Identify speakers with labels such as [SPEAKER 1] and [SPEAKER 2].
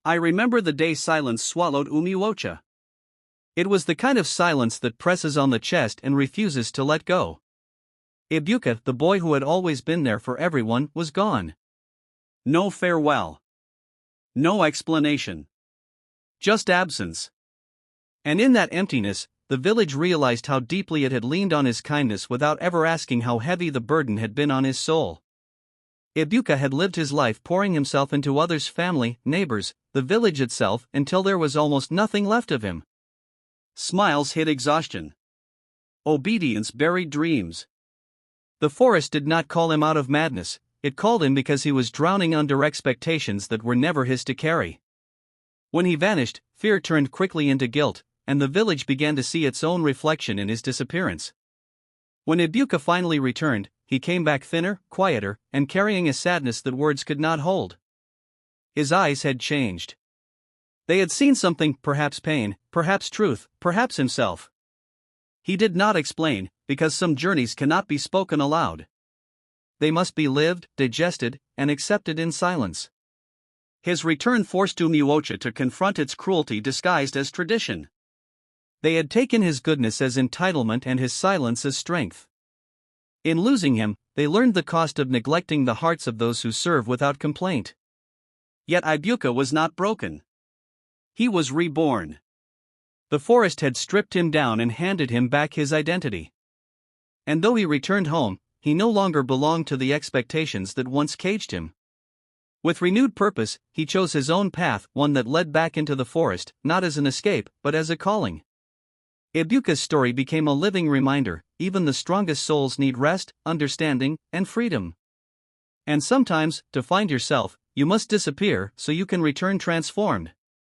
[SPEAKER 1] I remember the day silence swallowed Umuocha. It was the kind of silence that presses on the chest and refuses to let go. Ebuka, the boy who had always been there for everyone, was gone. No farewell. No explanation. Just absence. And in that emptiness, the village realized how deeply it had leaned on his kindness without ever asking how heavy the burden had been on his soul. Ebuka had lived his life pouring himself into others' family, neighbors, the village itself, until there was almost nothing left of him. Smiles hid exhaustion. Obedience buried dreams. The forest did not call him out of madness, it called him because he was drowning under expectations that were never his to carry. When he vanished, fear turned quickly into guilt, and the village began to see its own reflection in his disappearance. When Ebuka finally returned, he came back thinner, quieter, and carrying a sadness that words could not hold. His eyes had changed. They had seen something, perhaps pain, perhaps truth, perhaps himself. He did not explain, because some journeys cannot be spoken aloud. They must be lived, digested, and accepted in silence. His return forced Umuocha to confront its cruelty disguised as tradition. They had taken his goodness as entitlement and his silence as strength. In losing him, they learned the cost of neglecting the hearts of those who serve without complaint. Yet Ebuka was not broken. He was reborn. The forest had stripped him down and handed him back his identity. And though he returned home, he no longer belonged to the expectations that once caged him. With renewed purpose, he chose his own path, one that led back into the forest, not as an escape, but as a calling. Ebuka's story became a living reminder: even the strongest souls need rest, understanding, and freedom. And sometimes, to find yourself, you must disappear so you can return transformed.